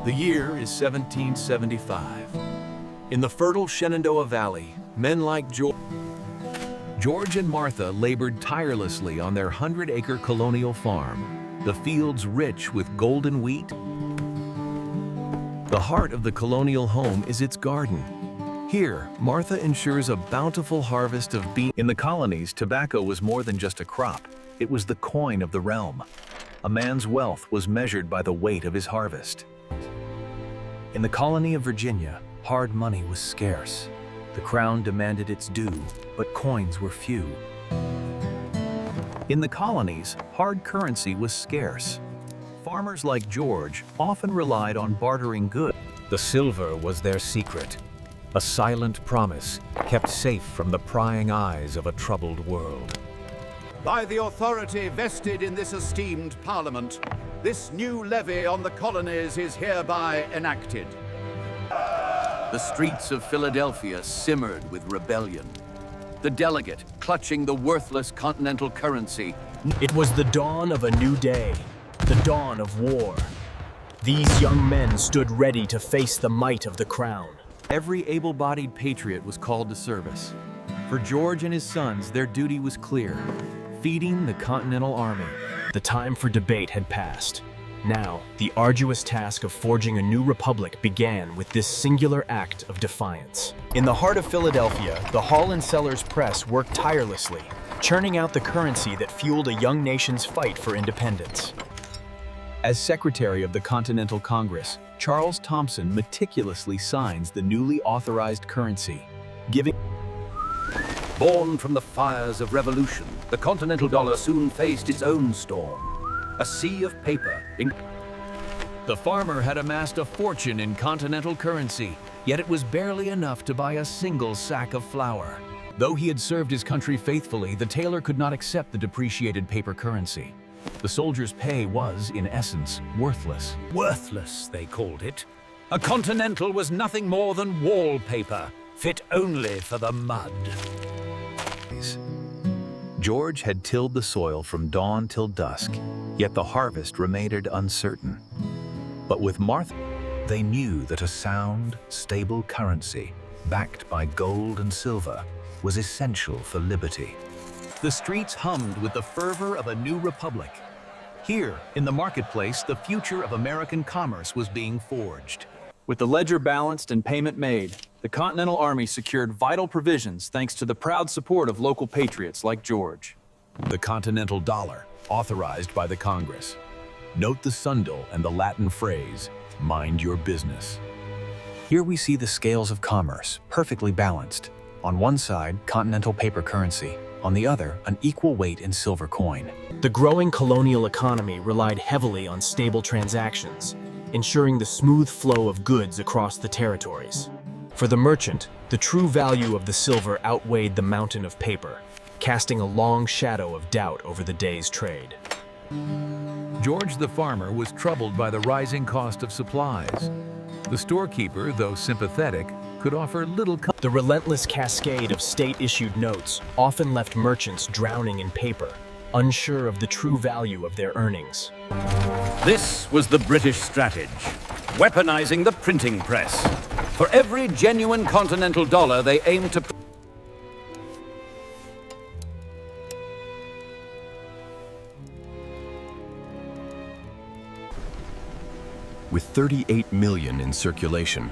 The year is 1775. In the fertile Shenandoah Valley, men like George and Martha labored tirelessly on their 100-acre colonial farm, the fields rich with golden wheat. The heart of the colonial home is its garden. Here, Martha ensures a bountiful harvest of beans. In the colonies, tobacco was more than just a crop. It was the coin of the realm. A man's wealth was measured by the weight of his harvest. In the colony of Virginia, hard money was scarce. The crown demanded its due, but coins were few. In the colonies, hard currency was scarce. Farmers like George often relied on bartering goods. The silver was their secret, a silent promise kept safe from the prying eyes of a troubled world. By the authority vested in this esteemed Parliament, this new levy on the colonies is hereby enacted. The streets of Philadelphia simmered with rebellion. The delegate, clutching the worthless continental currency. It was the dawn of a new day, the dawn of war. These young men stood ready to face the might of the crown. Every able-bodied patriot was called to service. For George and his sons, their duty was clear: feeding the Continental Army. The time for debate had passed. Now, the arduous task of forging a new republic began with this singular act of defiance. In the heart of Philadelphia, the Hall and Sellers Press worked tirelessly, churning out the currency that fueled a young nation's fight for independence. As Secretary of the Continental Congress, Charles Thompson meticulously signs the newly authorized currency, giving. Born from the fires of revolution, the Continental dollar soon faced its own storm. A sea of paper. The farmer had amassed a fortune in continental currency, yet it was barely enough to buy a single sack of flour. Though he had served his country faithfully, the tailor could not accept the depreciated paper currency. The soldier's pay was, in essence, worthless. Worthless, they called it. A continental was nothing more than wallpaper, fit only for the mud. George had tilled the soil from dawn till dusk, yet the harvest remained uncertain. But with Martha, they knew that a sound, stable currency, backed by gold and silver, was essential for liberty. The streets hummed with the fervor of a new republic. Here, in the marketplace, the future of American commerce was being forged. With the ledger balanced and payment made, the Continental Army secured vital provisions thanks to the proud support of local patriots like George. The Continental dollar, authorized by the Congress. Note the sundal and the Latin phrase, "Mind your business." Here we see the scales of commerce, perfectly balanced. On one side, continental paper currency. On the other, an equal weight in silver coin. The growing colonial economy relied heavily on stable transactions, ensuring the smooth flow of goods across the territories. For the merchant, the true value of the silver outweighed the mountain of paper, casting a long shadow of doubt over the day's trade. George the farmer was troubled by the rising cost of supplies. The storekeeper, though sympathetic, could offer little comfort. The relentless cascade of state-issued notes often left merchants drowning in paper, unsure of the true value of their earnings. This was the British strategy, weaponizing the printing press. For every genuine continental dollar, they aimed to. With 38 million in circulation,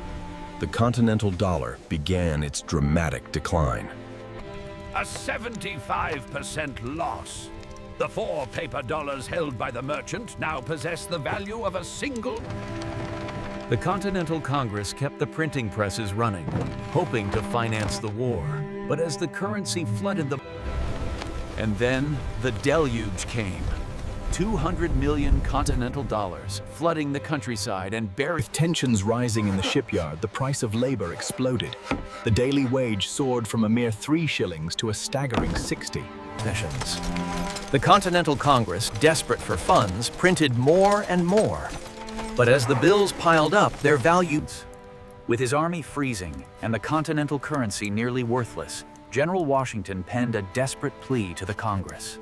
the Continental dollar began its dramatic decline. A 75% loss. The 4 paper dollars held by the merchant now possess the value of a single. The Continental Congress kept the printing presses running, hoping to finance the war. But as the currency flooded the... And then the deluge came. 200 million continental dollars, flooding the countryside and With tensions rising in the shipyard, the price of labor exploded. The daily wage soared from a mere 3 shillings to a staggering 60 sessions. The Continental Congress, desperate for funds, printed more and more. But as the bills piled up, their values. With his army freezing and the continental currency nearly worthless, General Washington penned a desperate plea to the Congress.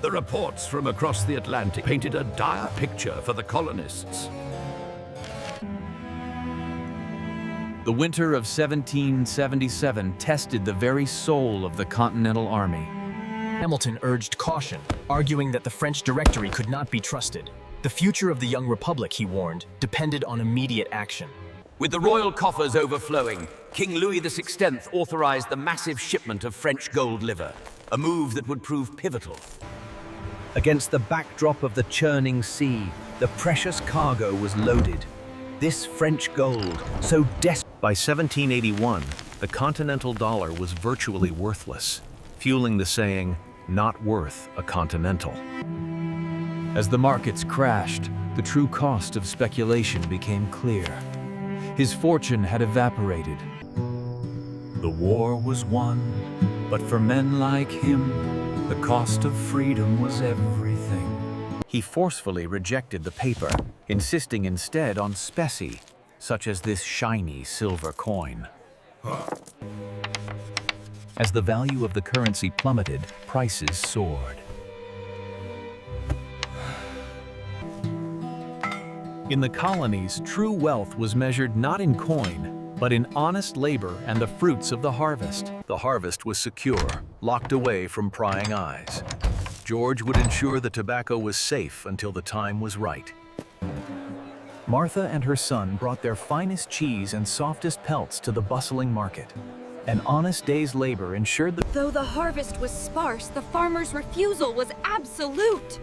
The reports from across the Atlantic painted a dire picture for the colonists. The winter of 1777 tested the very soul of the Continental Army. Hamilton urged caution, arguing that the French Directory could not be trusted. The future of the young republic, he warned, depended on immediate action. With the royal coffers overflowing, King Louis XVI authorized the massive shipment of French gold liver, a move that would prove pivotal. Against the backdrop of the churning sea, the precious cargo was loaded. This French gold, so desperate. By 1781, the Continental dollar was virtually worthless, fueling the saying, "Not worth a continental." As the markets crashed, the true cost of speculation became clear. His fortune had evaporated. The war was won, but for men like him, the cost of freedom was everything. He forcefully rejected the paper, insisting instead on specie, such as this shiny silver coin. As the value of the currency plummeted, prices soared. In the colonies, true wealth was measured not in coin, but in honest labor and the fruits of the harvest. The harvest was secure, locked away from prying eyes. George would ensure the tobacco was safe until the time was right. Martha and her son brought their finest cheese and softest pelts to the bustling market. An honest day's labor ensured that Though the harvest was sparse, the farmer's refusal was absolute.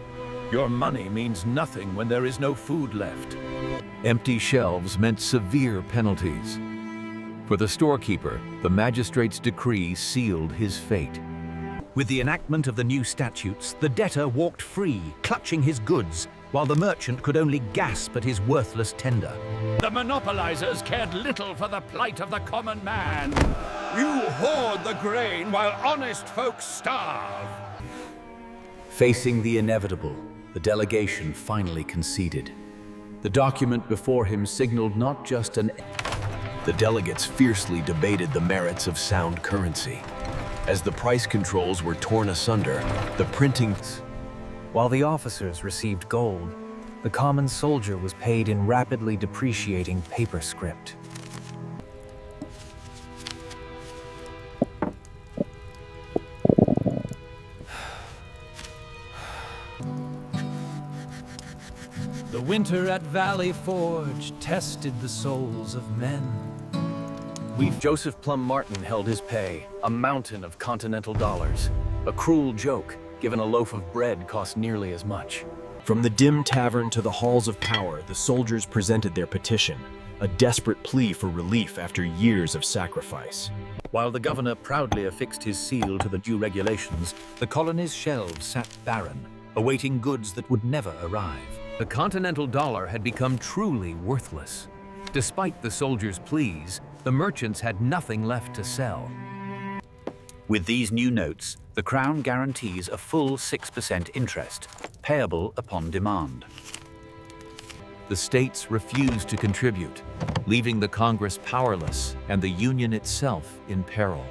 Your money means nothing when there is no food left. empty shelves meant severe penalties. For the storekeeper, the magistrate's decree sealed his fate. With the enactment of the new statutes, the debtor walked free, clutching his goods, while the merchant could only gasp at his worthless tender. The monopolizers cared little for the plight of the common man. You hoard the grain while honest folks starve. Facing the inevitable, the delegation finally conceded. The document before him signaled not just an... The delegates fiercely debated the merits of sound currency. As the price controls were torn asunder, the printing... While the officers received gold, the common soldier was paid in rapidly depreciating paper script. The winter at Valley Forge tested the souls of men. Joseph Plum Martin held his pay, a mountain of continental dollars. A cruel joke, given a loaf of bread cost nearly as much. From the dim tavern to the halls of power, the soldiers presented their petition, a desperate plea for relief after years of sacrifice. While the governor proudly affixed his seal to the new regulations, the colony's shelves sat barren, awaiting goods that would never arrive. The continental dollar had become truly worthless. Despite the soldiers' pleas, the merchants had nothing left to sell. With these new notes, the Crown guarantees a full 6% interest, payable upon demand. The states refused to contribute, leaving the Congress powerless and the Union itself in peril.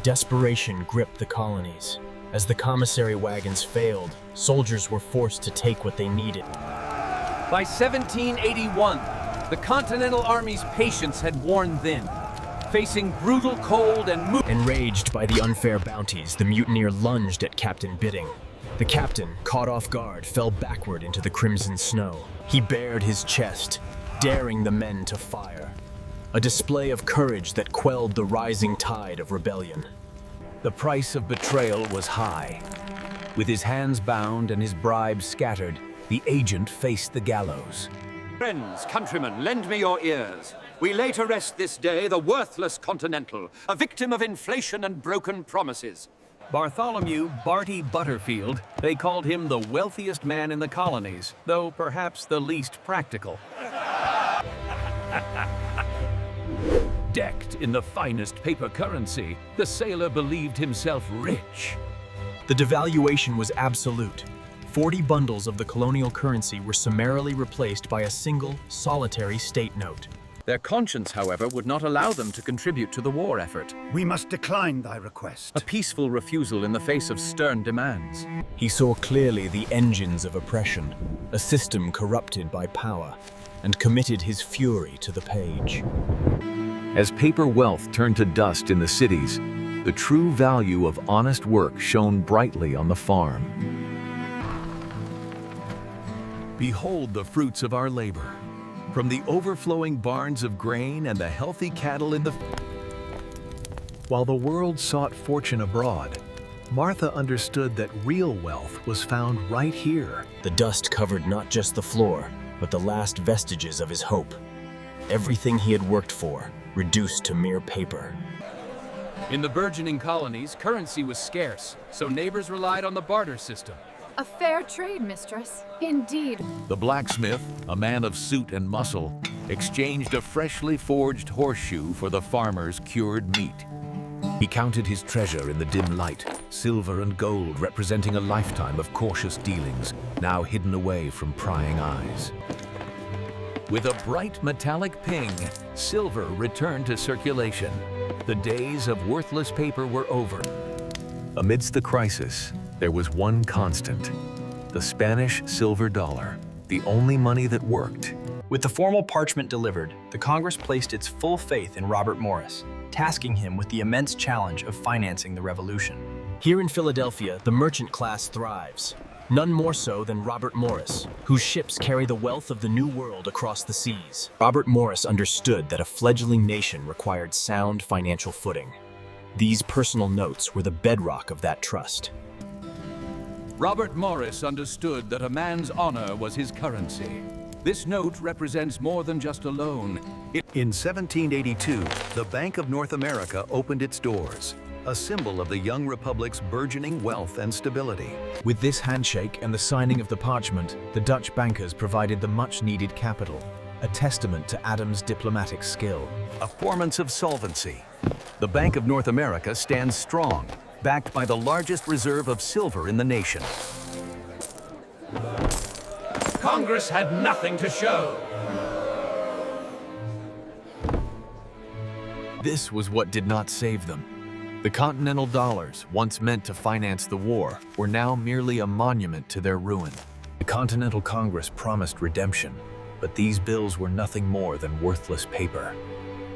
Desperation gripped the colonies. As the commissary wagons failed, soldiers were forced to take what they needed. By 1781, the Continental Army's patience had worn thin. Facing brutal cold and Enraged by the unfair bounties, the mutineer lunged at Captain Bidding. The captain, caught off guard, fell backward into the crimson snow. He bared his chest, daring the men to fire. A display of courage that quelled the rising tide of rebellion. The price of betrayal was high. With his hands bound and his bribes scattered, the agent faced the gallows. Friends, countrymen, lend me your ears. We lay to rest this day the worthless Continental, a victim of inflation and broken promises. Bartholomew Barty Butterfield, they called him the wealthiest man in the colonies, though perhaps the least practical. Decked in the finest paper currency, the sailor believed himself rich. The devaluation was absolute. 40 bundles of the colonial currency were summarily replaced by a single, solitary state note. Their conscience, however, would not allow them to contribute to the war effort. We must decline thy request. A peaceful refusal in the face of stern demands. He saw clearly the engines of oppression, a system corrupted by power, and committed his fury to the page. As paper wealth turned to dust in the cities, the true value of honest work shone brightly on the farm. Behold the fruits of our labor. From the overflowing barns of grain and the healthy cattle in the... While the world sought fortune abroad, Martha understood that real wealth was found right here. The dust covered not just the floor, but the last vestiges of his hope. Everything he had worked for, reduced to mere paper. In the burgeoning colonies, currency was scarce, so neighbors relied on the barter system. A fair trade, mistress. Indeed. The blacksmith, a man of suit and muscle, exchanged a freshly forged horseshoe for the farmer's cured meat. He counted his treasure in the dim light, silver and gold representing a lifetime of cautious dealings, now hidden away from prying eyes. With a bright metallic ping, silver returned to circulation. The days of worthless paper were over. Amidst the crisis, there was one constant: the Spanish silver dollar, the only money that worked. With the formal parchment delivered, the Congress placed its full faith in Robert Morris, tasking him with the immense challenge of financing the revolution. Here in Philadelphia, the merchant class thrives. None more so than Robert Morris, whose ships carry the wealth of the New World across the seas. Robert Morris understood that a fledgling nation required sound financial footing. These personal notes were the bedrock of that trust. Robert Morris understood that a man's honor was his currency. This note represents more than just a loan. In 1782, the Bank of North America opened its doors, a symbol of the young republic's burgeoning wealth and stability. With this handshake and the signing of the parchment, the Dutch bankers provided the much-needed capital, a testament to Adams' diplomatic skill. A performance of solvency. The Bank of North America stands strong, backed by the largest reserve of silver in the nation. Congress had nothing to show. This was what did not save them. The Continental dollars, once meant to finance the war, were now merely a monument to their ruin. The Continental Congress promised redemption, but these bills were nothing more than worthless paper.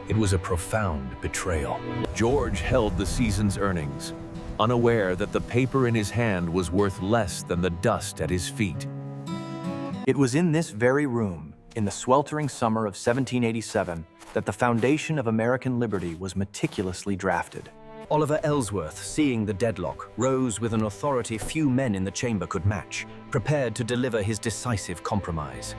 It was a profound betrayal. George held the season's earnings, unaware that the paper in his hand was worth less than the dust at his feet. It was in this very room, in the sweltering summer of 1787, that the foundation of American liberty was meticulously drafted. Oliver Ellsworth, seeing the deadlock, rose with an authority few men in the chamber could match, prepared to deliver his decisive compromise.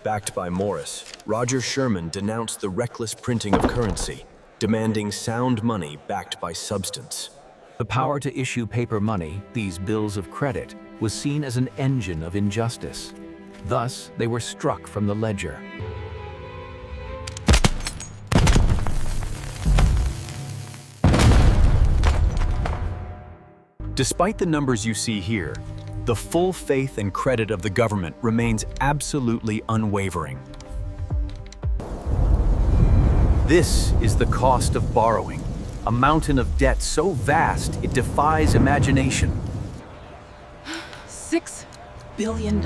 Backed by Morris, Roger Sherman denounced the reckless printing of currency, demanding sound money backed by substance. The power to issue paper money, these bills of credit, was seen as an engine of injustice. Thus, they were struck from the ledger. Despite the numbers you see here, the full faith and credit of the government remains absolutely unwavering. This is the cost of borrowing, a mountain of debt so vast it defies imagination. $6 billion.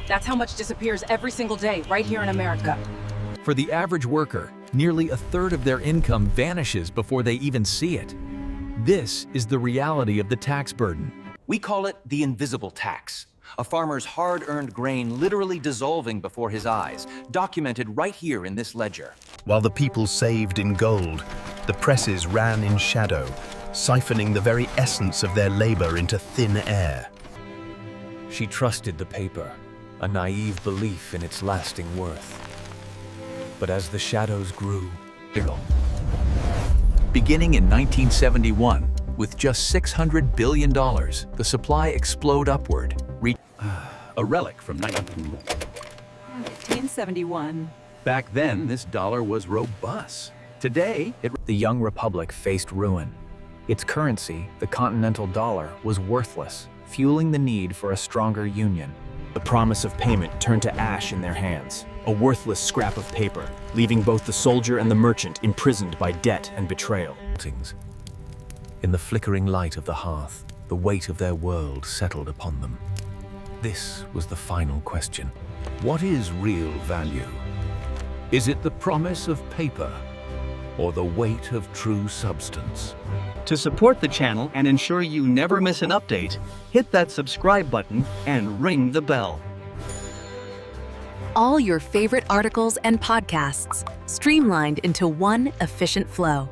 That's how much disappears every single day right here in America. For the average worker, nearly a third of their income vanishes before they even see it. This is the reality of the tax burden. We call it the invisible tax. A farmer's hard-earned grain literally dissolving before his eyes, documented right here in this ledger. While the people saved in gold, the presses ran in shadow, siphoning the very essence of their labor into thin air. She trusted the paper, a naive belief in its lasting worth. But as the shadows grew, beginning in 1971, with just $600 billion, the supply exploded upward, A relic from 1571. Back then, this dollar was robust. Today, The young republic faced ruin. Its currency, the Continental dollar, was worthless, fueling the need for a stronger union. The promise of payment turned to ash in their hands, a worthless scrap of paper, leaving both the soldier and the merchant imprisoned by debt and betrayal. In the flickering light of the hearth, the weight of their world settled upon them. This was the final question. What is real value? Is it the promise of paper or the weight of true substance? To support the channel and ensure you never miss an update, hit that subscribe button and ring the bell. All your favorite articles and podcasts, streamlined into one efficient flow.